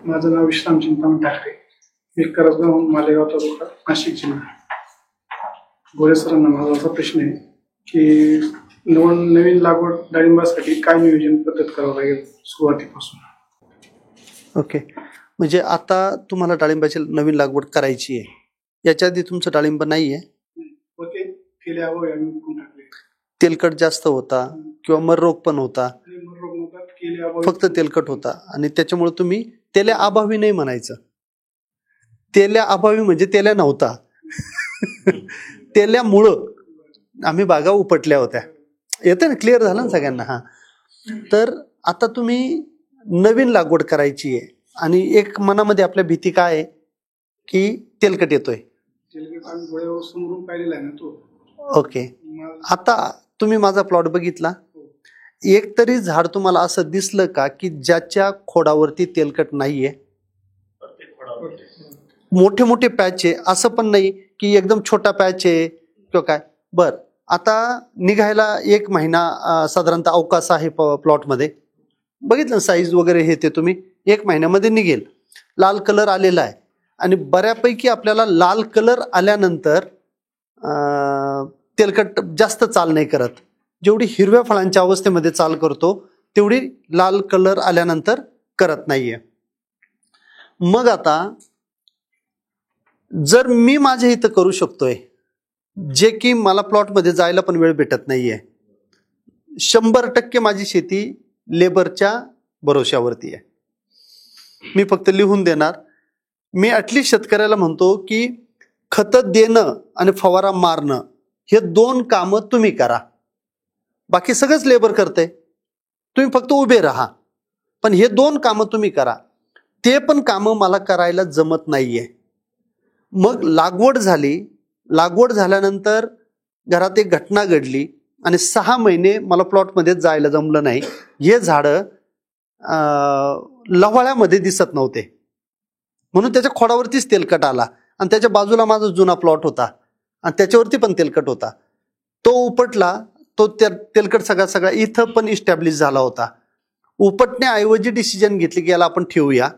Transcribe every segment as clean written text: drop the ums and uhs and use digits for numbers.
माझं नाव विश्राम चिंतामण ठाकरे. मी करजगाव मालेगाव तालुका नाशिक जिल्हा. गोरे सरांना माझा असा प्रश्न आहे की नवीन लागवड डाळिंबासाठी काय नियोजन पद्धत करावं लागेल सुरुवातीपासून? ओके, म्हणजे आता तुम्हाला डाळिंबाची नवीन लागवड करायची आहे, याच्या आधी तुमचं डाळिंब नाही आहे? होते केले हवं आम्ही विकून टाकले. तेलकट जास्त होता किंवा मर रोग पण होता? मर रोग नव्हता, केले हवं फक्त तेलकट होता. आणि त्याच्यामुळे तुम्ही तेल्या अभावी नाही म्हणायचं. तेल्या अभावी म्हणजे तेल्या नव्हता तेल्यामुळं आम्ही बागा उपटल्या होत्या. येते ना, क्लिअर झालं ना सगळ्यांना? हा, तर आता तुम्ही नवीन लागवड करायची आहे आणि एक मनामध्ये आपल्या भीती काय आहे की तेलकट येतोय. तेलकट आम्ही डोळ्यावर समोरून पाहिलेला आहे ना तो. ओके, आता तुम्ही माझा प्लॉट बघितला, एक तरी झाड तुम्हाला असं दिसलं का की ज्याच्या खोडावरती तेलकट नाहीये? मोठे मोठे पॅच आहे असं पण नाही की एकदम छोटा पॅच आहे किंवा काय. बर, आता निघायला 1 महिना साधारणतः अवकाश आहे प्लॉटमध्ये. बघितलं साईज वगैरे हे ते तुम्ही 1 महिन्यामध्ये निघेल. लाल कलर आलेला आहे आणि बऱ्यापैकी आपल्याला लाल कलर आल्यानंतर तेलकट जास्त चाल नाही करत. जेवढी हिरव्या फळांच्या अवस्थेमध्ये चाल करतो तेवढी लाल कलर आल्यानंतर करत नाहीये. मग आता जर मी माझ्या इथं करू शकतोय, जे की मला प्लॉटमध्ये जायला पण वेळ भेटत नाहीये, 100% माझी शेती लेबरच्या भरोश्यावरती आहे. मी फक्त लिहून देणार. मी ॲटलिस्ट शेतकऱ्याला म्हणतो की खतं देणं आणि फवारा मारणं हे 2 कामं तुम्ही करा. बाकी सगळंच लेबर करते, तुम्ही फक्त उभे राहा. पण हे 2 कामं तुम्ही करा. ते पण कामं मला करायला जमत नाहीये. मग लागवड झाली, लागवड झाल्यानंतर घरात एक घटना घडली आणि 6 महिने मला प्लॉटमध्ये जायला जमलं नाही. हे झाडं लवाळ्यामध्ये दिसत नव्हते म्हणून त्याच्या खोडावरतीच तेलकट आला. आणि त्याच्या बाजूला माझा जुना प्लॉट होता आणि त्याच्यावरती पण तेलकट होता. तो उपटला, तो तेलकट सगळा इथं पण इस्टॅब्लिश झाला होता. उपटण्याऐवजी डिसिजन घेतली की याला आपण ठेवूया.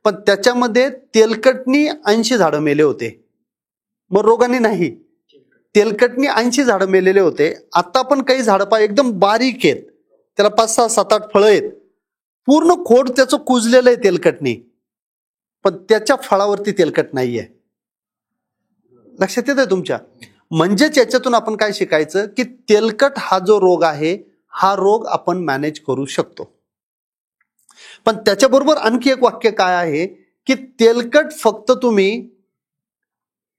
पण त्याच्यामध्ये तेलकटनी 80 झाडं मेले होते, मग रोगाने नाही. तेलकटनी 80 झाडं मेलेले होते. आता पण काही झाडं पा एकदम बारीक आहेत, त्याला 5, 6, 7, 8 फळं आहेत. पूर्ण खोड त्याचं कुजलेलं आहे तेलकटनी, पण त्याच्या फळावरती तेलकट नाहीये. लक्षात येतंय तुमच्या? म्हणजेच याच्यातून आपण काय शिकायचं की तेलकट हा जो रोग आहे, हा रोग आपण मॅनेज करू शकतो. पण त्याच्याबरोबर आणखी एक वाक्य काय आहे की तेलकट फक्त तुम्ही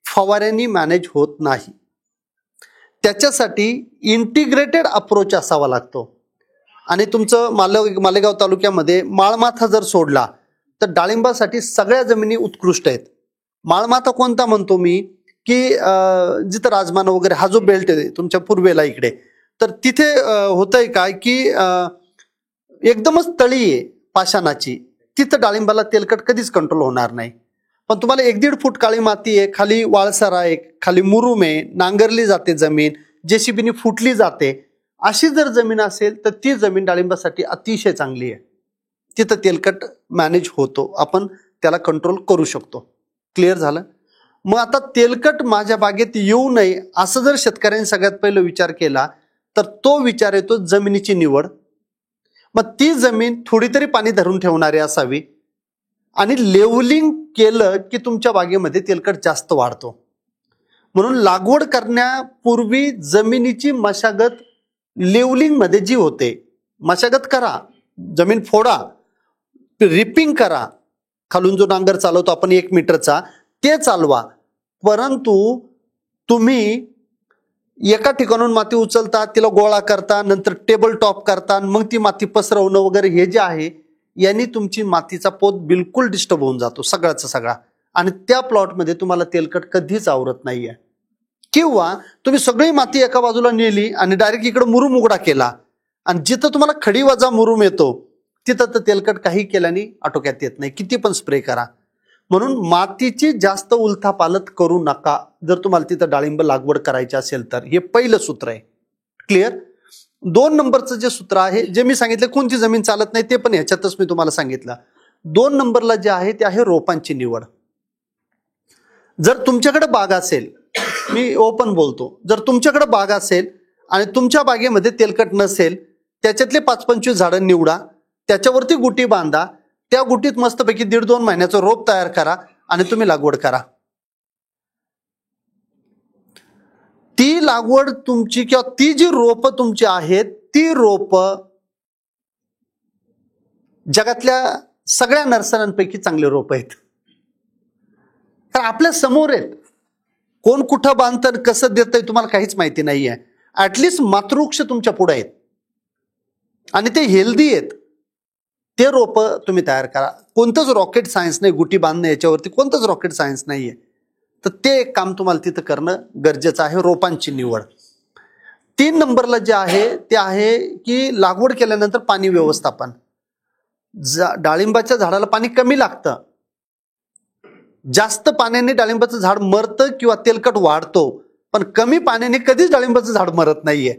फवाऱ्यांनी मॅनेज होत नाही. त्याच्यासाठी इंटिग्रेटेड अप्रोच असावा लागतो. आणि तुमचं मालेगाव तालुक्यामध्ये माळमाथा जर सोडला तर डाळिंबासाठी सगळ्या जमिनी उत्कृष्ट आहेत. माळमाथा कोणता म्हणतो मी की जिथं राजमान वगैरे हा जो बेल्ट आहे तुमच्या पूर्वेला इकडे, तर तिथे होतंय काय की एकदमच तळी आहे पाषाणाची, तिथं डाळिंबाला तेलकट कधीच कंट्रोल होणार नाही. पण तुम्हाला 1-1.5 फूट काळी माती आहे, खाली वाळसरा आहे, खाली मुरुम आहे, नांगरली जाते जमीन, जेसीबीने फुटली जाते, अशी जर जमीन असेल तर ती जमीन डाळिंबासाठी अतिशय चांगली आहे. तिथं तेलकट मॅनेज होतो, आपण त्याला कंट्रोल करू शकतो. क्लिअर झालं? मग आता तेलकट माझ्या बागेत येऊ नये असं जर शेतकऱ्यांनी सगळ्यात पहिलं विचार केला तर तो विचार येतो जमिनीची निवड. मग ती जमीन थोडी तरी पाणी धरून ठेवणारी असावी आणि लेवलिंग केलं की तुमच्या बागेमध्ये तेलकट जास्त वाढतो. म्हणून लागवड करण्यापूर्वी जमिनीची मशागत लेवलिंग मध्ये जी होते, मशागत करा, जमीन फोडा, रिपिंग करा, खालून जो नांगर चालवतो आपण 1 मीटरचा ते चालवा. परंतु तुम्ही एका ठिकाणून माती उचलता, तिला गोळा करता, नंतर टेबल टॉप करता, मग ती माती पसरवणं वगैरे हे जे आहे, यांनी तुमची मातीचा पोत बिलकुल डिस्टर्ब होऊन जातो सगळ्याचा सगळा. आणि त्या प्लॉटमध्ये तुम्हाला तेलकट कधीच आवरत नाहीये. किंवा तुम्ही सगळी माती एका बाजूला नेली आणि डायरेक्ट इकडे मुरुम उघडा केला आणि जिथं तुम्हाला खडी वजा मुरुम येतो तिथं तर तेलकट काही केल्याने आटोक्यात येत नाही, किती पण स्प्रे करा. म्हणून मातीची जास्त उलथापालथ करू नका जर तुम्हाला तिथं डाळिंब लागवड करायची असेल तर. हे पहिलं सूत्र आहे. क्लिअर? 2 नंबरचं जे सूत्र आहे, जे मी सांगितलं कोणती जमीन चालत नाही ते पण ह्याच्यातच मी तुम्हाला सांगितलं. 2 नंबरला जे आहे ते आहे रोपांची निवड. जर तुमच्याकडे बाग असेल, मी ओपन बोलतो, जर तुमच्याकडे बाग असेल आणि तुमच्या बागेमध्ये तेलकट नसेल, त्याच्यातले 5-25 झाडं निवडा, त्याच्यावरती गुटी बांधा, त्या गुटीत मस्तपैकी 1.5-2 महिन्याचं रोप तयार करा आणि तुम्ही लागवड करा. ती लागवड तुमची किंवा ती जी रोप तुमची आहेत, ती रोप जगातल्या सगळ्या नर्सऱ्यांपैकी चांगले रोप आहेत. तर आपल्या समोर आहेत. कोण कुठं बांधतं, कसं देतंय तुम्हाला काहीच माहिती नाहीये. ऍटलिस्ट मातृवृक्ष तुमच्या पुढे आहेत आणि ते हेल्दी आहेत. ते रोप तुम्ही तयार करा. कोणतंच रॉकेट सायन्स नाही, गुटी बांधणं याच्यावरती कोणतंच रॉकेट सायन्स नाहीये. तर ते एक काम तुम्हाला तिथं करणं गरजेचं आहे, रोपांची निवड. 3 नंबरला जे आहे ते आहे की लागवड केल्यानंतर पाणी व्यवस्थापन. डाळिंबाच्या झाडाला पाणी कमी लागतं. जास्त पाण्याने डाळिंबाचं झाड मरतं किंवा तेलकट वाढतो, पण कमी पाण्याने कधीच डाळिंबाचं झाड मरत नाहीये.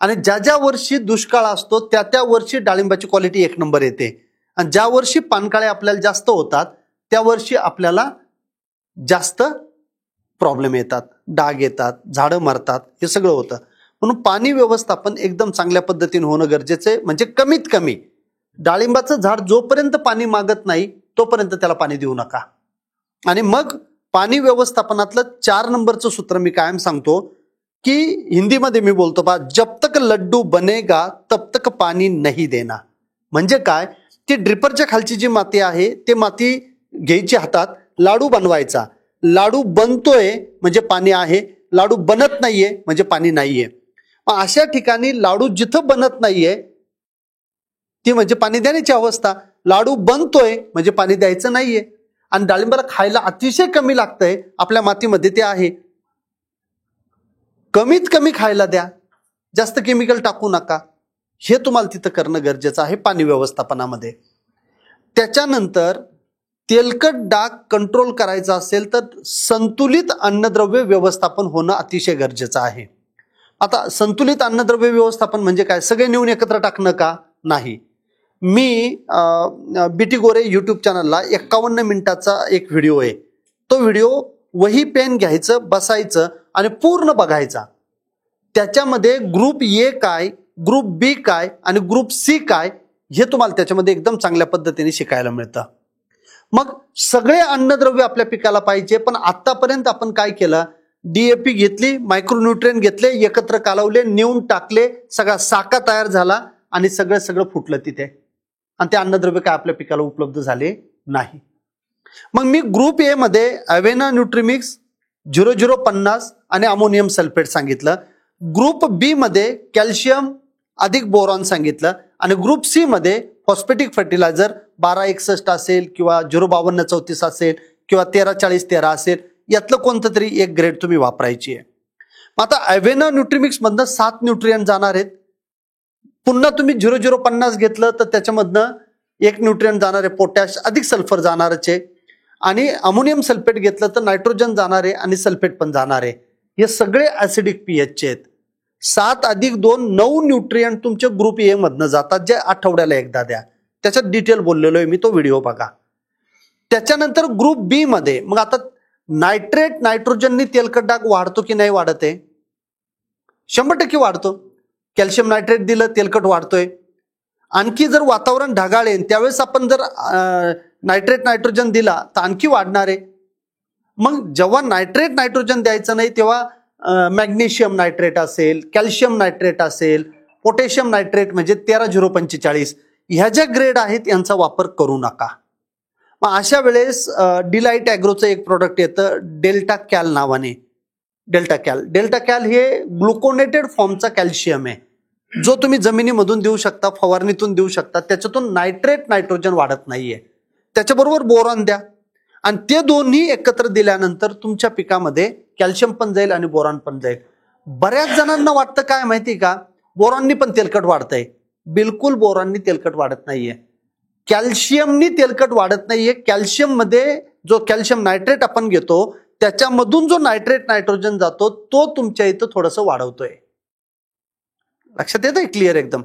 आणि ज्या वर्षी दुष्काळ असतो त्या वर्षी डाळिंबाची क्वालिटी 1 नंबर येते. आणि ज्या वर्षी पानकाळे आपल्याला जास्त होतात त्या वर्षी आपल्याला जास्त प्रॉब्लेम येतात, डाग येतात, झाडं मरतात, हे सगळं होतं. म्हणून पाणी व्यवस्थापन एकदम चांगल्या पद्धतीने होणं गरजेचं आहे. म्हणजे कमीत कमी डाळिंबाचं झाड जोपर्यंत पाणी मागत नाही तोपर्यंत त्याला पाणी देऊ नका. आणि मग पाणी व्यवस्थापनातलं 4 नंबरचं सूत्र मी कायम सांगतो की हिंदीमध्ये मी बोलतो बा, जब तक लड्डू बनेगा तब तक पाणी नहीं देना. म्हणजे काय, ती ड्रिपरच्या खालची जी माती आहे ते माती घ्यायची हातात, लाडू बनवायचा. लाडू बनतोय म्हणजे पाणी आहे, लाडू बनत नाहीये म्हणजे पाणी नाहीये. मग अशा ठिकाणी लाडू जिथं बनत नाहीये ती म्हणजे पाणी देण्याची अवस्था, लाडू बनतोय म्हणजे पाणी द्यायचं नाहीये. आणि डाळिंबाला खायला अतिशय कमी लागतंय, आपल्या मातीमध्ये ते आहे. कमीत कमी खायला द्या, जास्त केमिकल टाकू नका. हे तुम्हाला तिथं करणं गरजेचं आहे पाणी व्यवस्थापनामध्ये. त्याच्यानंतर तेलकट डाग कंट्रोल करायचा असेल तर संतुलित अन्नद्रव्य व्यवस्थापन होणं अतिशय गरजेचं आहे. आता संतुलित अन्नद्रव्य व्यवस्थापन म्हणजे काय, सगळे नेऊन एकत्र टाकणं का, नाही. मी बीटी गोरे यूट्यूब चॅनलला 51 मिनिटाचा एक व्हिडिओ आहे. तो व्हिडिओ वही पेन घ्यायचं, बसायचं आणि पूर्ण बघायचा. त्याच्यामध्ये ग्रुप ए काय, ग्रुप बी काय आणि ग्रुप सी काय हे तुम्हाला त्याच्यामध्ये एकदम चांगल्या पद्धतीने शिकायला मिळतं. मग सगळे अन्नद्रव्य आपल्या पिकाला पाहिजे, पण आतापर्यंत आपण काय केलं, DAP घेतली, मायक्रोन्यूट्रिएंट घेतले, एकत्र कालवले, नेऊन टाकले, सगळा साका तयार झाला आणि सगळं फुटलं तिथे. आणि ते अन्नद्रव्य काय आपल्या पिकाला उपलब्ध झाले नाही. मग मी ग्रुप ए मध्ये अवेना न्यूट्रीमिक्स 0050 आणि अमोनियम सल्फेट सांगितलं. ग्रुप बी मध्ये कॅल्शियम अधिक बोरॉन सांगितलं. आणि ग्रुप सी मध्ये फॉस्फेटिक फर्टिलायझर 1261 असेल किंवा 05234 असेल किंवा 134013 असेल, यातलं कोणतं तरी एक ग्रेड तुम्ही वापरायची आहे. आता अवेना न्यूट्रीमिक्स मधनं 7 न्यूट्रिएंट जाणार आहेत. पुन्हा तुम्ही 0050 घेतलं तर त्याच्यामधनं एक न्यूट्रिएंट जाणार आहे, पोटॅश अधिक सल्फर जाणारच आहे. आणि अमोनियम सल्फेट घेतलं तर नायट्रोजन जाणार आहे आणि सल्फेट पण जाणार आहे. हे सगळे ऍसिडिक पीएचचे आहेत. 7 अधिक 2 9 न्यूट्रिएंट तुमचे ग्रुप ए मधनं जातात, जे आठवड्याला एकदा द्या. त्याच्यात डिटेल बोललेलो आहे मी, तो व्हिडिओ बघा. त्याच्यानंतर ग्रुप बी मध्ये मग आता नायट्रेट नायट्रोजननी तेलकट डाग वाढतो की नाही वाढत आहे? 100% वाढतो. कॅल्शियम नायट्रेट दिलं, तेलकट वाढतोय. आणखी जर वातावरण ढगाळेल त्यावेळेस आपण जर नायट्रेट नायट्रोजन दिला तर आणखी वाढणार आहे. मग जेव्हा नायट्रेट नायट्रोजन द्यायचं नाही तेव्हा मॅग्नेशियम नायट्रेट असेल, कॅल्शियम नायट्रेट असेल, पोटॅशियम नायट्रेट म्हणजे 13045 ह्या ज्या ग्रेड आहेत यांचा वापर करू नका. मग अशा वेळेस डिलाइट ॲग्रोचं एक प्रोडक्ट येतं डेल्टा कॅल नावाने. डेल्टा कॅल हे ग्लुकोनेटेड फॉर्मचा कॅल्शियम आहे, जो तुम्ही जमिनीमधून देऊ शकता, फवारणीतून देऊ शकता. त्याच्यातून नायट्रेट नायट्रोजन वाढत नाहीये. त्याच्याबरोबर बोरॉन द्या आणि ते दोन्ही एकत्र दिल्यानंतर तुमच्या पिकामध्ये कॅल्शियम पण जाईल आणि बोरॉन पण जाईल. बऱ्याच जणांना वाटतं काय माहिती का, बोरॉननी पण तेलकट वाढतंय. बिलकुल बोरॉननी तेलकट वाढत नाहीये, कॅल्शियमनी तेलकट वाढत नाहीये. कॅल्शियम मध्ये जो कॅल्शियम नायट्रेट आपण घेतो त्याच्यामधून जो नायट्रेट नायट्रोजन जातो तो तुमच्या इथं थोडंसं वाढवतोय. लक्षात येतंय क्लिअर एकदम.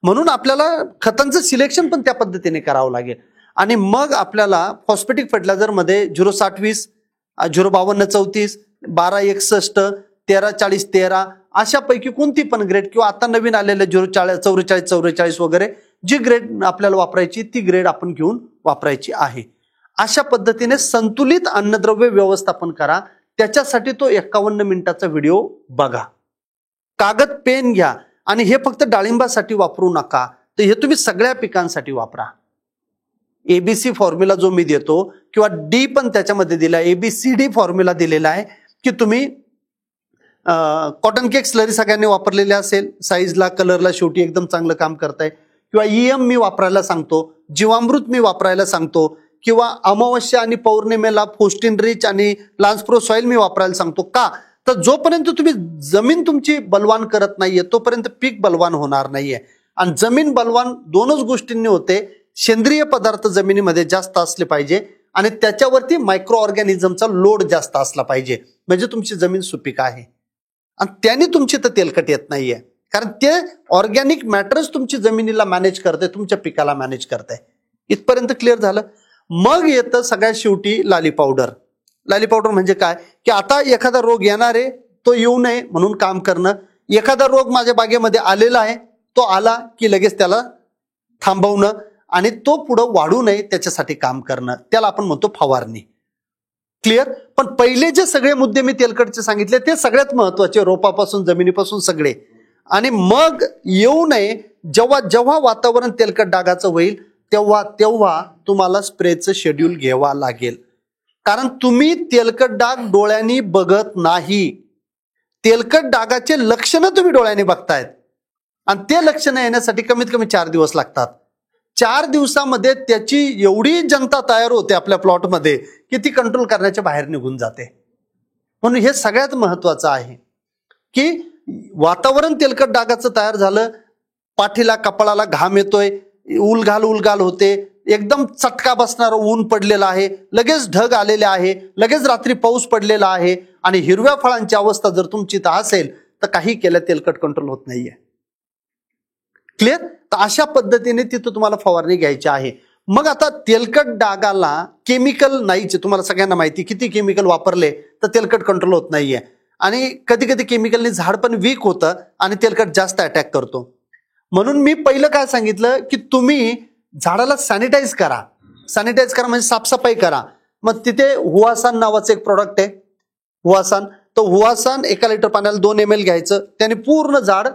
म्हणून आपल्याला खतांचं सिलेक्शन पण त्या पद्धतीने करावं लागेल. आणि मग आपल्याला फॉस्फेटिक फर्टिलायझरमध्ये 0,60,20, 0,52,34, 12,61, 13,40,13 अशापैकी कोणती पण ग्रेड किंवा आता नवीन आलेले 0,44,44 वगैरे जी ग्रेड आपल्याला वापरायची ती ग्रेड आपण घेऊन वापरायची आहे. अशा पद्धतीने संतुलित अन्नद्रव्य व्यवस्थापन करा. त्याच्यासाठी तो 51 मिनिटाचा व्हिडिओ बघा. कागद पेन घ्या आणि हे फक्त डाळिंबासाठी वापरू नका, तर हे तुम्ही सगळ्या पिकांसाठी वापरा. एबीसी फॉर्म्युला जो मी देतो किंवा डी पण त्याच्यामध्ये दिला, एबीसीडी फॉर्म्युला दिलेला आहे की तुम्ही कॉटन केक स्लरी सगळ्यांनी वापरलेले असेल, साईजला कलरला शेवटी एकदम चांगलं काम करताय. किंवा ईएम मी वापरायला सांगतो, जीवामृत मी वापरायला सांगतो, किंवा अमावस्या आणि पौर्णिमेला फोस्टिन रिच आणि लान्सप्रो सॉइल मी वापरायला सांगतो. का तर जोपर्यंत तुम्ही जमीन तुमची बलवान करत नाहीये तोपर्यंत पीक बलवान होणार नाहीये. आणि जमीन बलवान दोनच गोष्टींनी होते, सेंद्रिय पदार्थ जमिनीमध्ये जास्त असले पाहिजे आणि त्याच्यावरती मायक्रो ऑर्गॅनिझमचा लोड जास्त असला पाहिजे, म्हणजे तुमची जमीन सुपीक आहे. आणि त्याने तुमची तर तेलकट येत नाहीये, कारण ते ऑर्गॅनिक मॅटर्स तुमची जमिनीला मॅनेज करते, तुमच्या पिकाला मॅनेज करते. इथपर्यंत क्लिअर झालं. मग येतं सगळ्यात शेवटी लाली पावडर. लाली पावडर म्हणजे काय की आता एखादा रोग येणार आहे, तो येऊ नये म्हणून काम करणं. एखादा रोग माझ्या बागेमध्ये आलेला आहे, तो आला की लगेच त्याला थांबवणं आणि तो पुढं वाढू नये त्याच्यासाठी काम करणं, त्याला आपण म्हणतो फवारणी. क्लिअर. पण पहिले जे सगळे मुद्दे मी तेलकटचे सांगितले ते सगळ्यात महत्वाचे, रोपापासून जमिनीपासून सगळे. आणि मग येऊ नये, जेव्हा जेव्हा वातावरण तेलकट डागाचं होईल तेव्हा तेव्हा तुम्हाला स्प्रेचं शेड्यूल घ्यावा लागेल. कारण तुम्ही तेलकट डाग डोळ्यांनी बघत नाही, तेलकट डागाचे लक्षणं तुम्ही डोळ्यांनी बघतायत आणि ते लक्षणं येण्यासाठी कमीत कमी 4 दिवस लागतात. 4 दिवसामध्ये त्याची एवढी जनता तयार होते आपल्या प्लॉटमध्ये की ती कंट्रोल करण्याच्या बाहेर निघून जाते. म्हणून हे सगळ्यात महत्वाचं आहे की वातावरण तेलकट डागाचं तयार झालं, पाठीला कपाळाला घाम येतोय, उलघाल होते, एकदम चटका बसणारं ऊन पडलेलं आहे, लगेच ढग आलेले आहे, लगेच रात्री पाऊस पडलेला आहे आणि हिरव्या फळांची अवस्था जर तुमची तर असेल तर काही केलं तेलकट कंट्रोल होत नाहीये. क्लिअर. तर अशा पद्धतीने तिथं तुम्हाला फवारणी घ्यायची आहे. मग आता तेलकट डागाला केमिकल नाहीचे, तुम्हाला सगळ्यांना माहिती, किती केमिकल वापरले तर तेलकट कंट्रोल होत नाहीये. आणि कधी कधी केमिकलने झाड पण वीक होतं आणि तेलकट जास्त अटॅक करतो. म्हणून मी पहिलं काय सांगितलं की तुम्ही झाडाला सॅनिटाईज करा. सॅनिटाईज करा म्हणजे साफसफाई करा. मग तिथे हुआसान नावाचं एक प्रॉडक्ट आहे, हुआसान. तो हुआसान 1 लिटर पाण्याला 2 ml घ्यायचं, त्याने पूर्ण झाड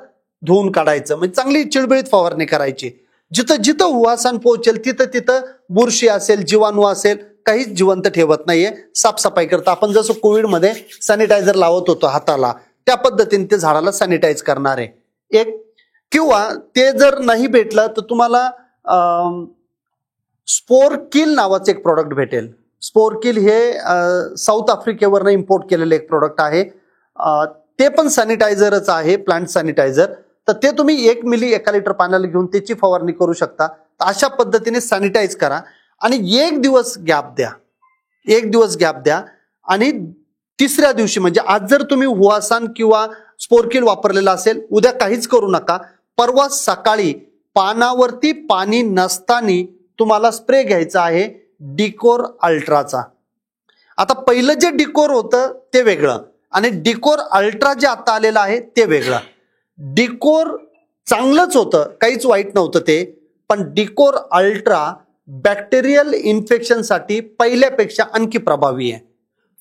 धुवून काढायचं, म्हणजे चांगली चिळबिळीत फवारणी करायची. जिथं जिथं हुआसान पोहोचेल तिथं तिथं बुरशी असेल, जीवाणू असेल, काहीच जिवंत ठेवत नाहीये, साफसफाई करतं. आपण जसं कोविडमध्ये सॅनिटायझर लावत होतो हाताला, त्या पद्धतीने ते झाडाला सॅनिटाईज करणार आहे एक. किंवा ते जर नाही भेटलं तर तुम्हाला स्पोर किल नावाचं एक प्रॉडक्ट भेटेल. स्पोर किल हे साऊथ आफ्रिकेवरनं इम्पोर्ट केलेलं एक प्रॉडक्ट आहे. ते पण सॅनिटायझरच आहे, प्लांट सॅनिटायझर. तर ते तुम्ही 1 मिली 1 लिटर पाण्याला घेऊन त्याची फवारणी करू शकता. तर अशा पद्धतीने सॅनिटाईज करा आणि 1 दिवस गॅप द्या, 1 दिवस गॅप द्या. आणि तिसऱ्या दिवशी म्हणजे आज जर तुम्ही हुआसान किंवा स्पोरकिल वापरलेला असेल, उद्या काहीच करू नका. परवा सकाळी पानावरती पाणी नसताना तुम्हाला स्प्रे घ्यायचा आहे डिकोर अल्ट्राचा. आता पहिलं जे डिकोर होतं ते वेगळं आणि डिकोर अल्ट्रा जे आता आलेलं आहे ते वेगळं. डिकोर चांगलंच होतं, काहीच वाईट नव्हतं ते, पण डिकोर अल्ट्रा बॅक्टेरियल इन्फेक्शनसाठी पहिल्यापेक्षा आणखी प्रभावी आहे.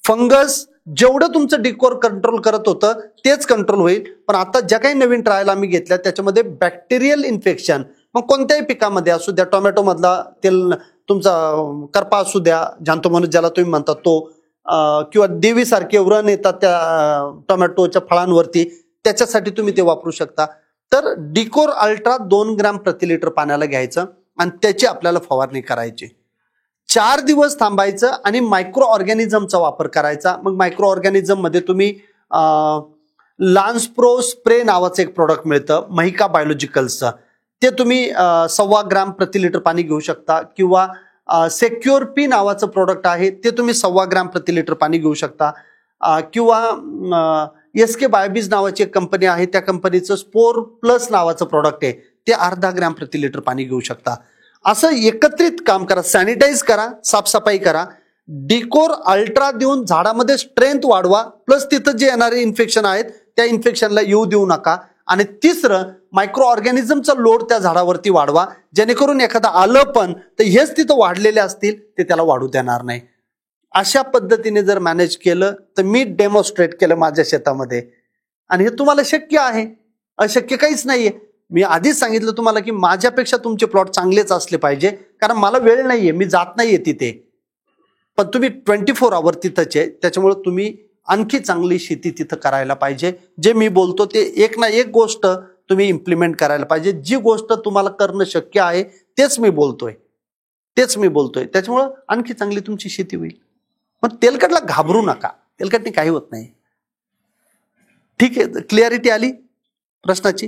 फंगस जेवढं तुमचं डिकोर कंट्रोल करत होतं तेच कंट्रोल होईल. पण आता ज्या काही नवीन ट्रायल आम्ही घेतल्या त्याच्यामध्ये बॅक्टेरियल इन्फेक्शन, मग कोणत्याही पिकामध्ये असू द्या, टोमॅटो मधला तेल तुमचा करपा असू द्या, जांतोमोनस ज्याला तुम्ही म्हणता तो, किंवा देवी सारखे व्रण येतात त्या टोमॅटोच्या फळांवरती, त्याच्यासाठी तुम्ही ते वापरू शकता. तर डिकोर अल्ट्रा 2 ग्रॅम प्रति लिटर पाण्याला घ्यायचं आणि त्याची आपल्याला फवारणी करायची. 4 दिवस थांबायचं आणि मायक्रो ऑर्गॅनिझमचा वापर करायचा. मग मायक्रो ऑर्गॅनिझम मध्ये तुम्ही लान्सप्रो स्प्रे नावाचं एक प्रोडक्ट मिळतं महिका बायोलॉजिकल्सचं, ते तुम्ही 1.25 ग्रॅम प्रति लिटर पाणी घेऊ शकता. किंवा सेक्युअर पी नावाचं प्रोडक्ट आहे, ते तुम्ही 1.25 ग्रॅम प्रति लिटर पाणी घेऊ शकता. किंवा SK बायोबीज नावाची एक कंपनी आहे, त्या कंपनीचं स्पोर प्लस नावाचं प्रोडक्ट आहे, ते 0.5 ग्रॅम प्रति लिटर पाणी घेऊ शकता. असं एकत्रित काम करा, सॅनिटाईज करा, साफसफाई करा, डिकोर अल्ट्रा देऊन झाडामध्ये स्ट्रेंथ वाढवा, प्लस तिथं जे येणारे इन्फेक्शन आहेत त्या इन्फेक्शनला येऊ देऊ नका. आणि तिसरं, मायक्रो ऑर्गॅनिझमचा लोड त्या झाडावरती वाढवा, जेणेकरून एखादं आलं पण तर हेच तिथं वाढलेले असतील ते त्याला वाढू देणार नाही. अशा पद्धतीने जर मॅनेज केलं तर मी डेमॉन्स्ट्रेट केलं माझ्या शेतामध्ये, आणि हे तुम्हाला शक्य आहे, अशक्य काहीच नाहीये. मी आधीच सांगितलं तुम्हाला की माझ्यापेक्षा तुमचे प्लॉट चांगलेच असले पाहिजे, कारण मला वेळ नाहीये, मी जात नाहीये तिथे. पण तुम्ही 24 आवर तिथंच आहे, त्याच्यामुळे तुम्ही आणखी चांगली शेती तिथं करायला पाहिजे. जे मी बोलतो ते एक ना एक गोष्ट तुम्ही इम्प्लिमेंट करायला पाहिजे. जी गोष्ट तुम्हाला करणं शक्य आहे तेच मी बोलतोय. त्याच्यामुळं आणखी चांगली तुमची शेती होईल. पण तेलकटला घाबरू नका, तेलकटने काही होत नाही. ठीक आहे, क्लिअरिटी आली प्रश्नाची?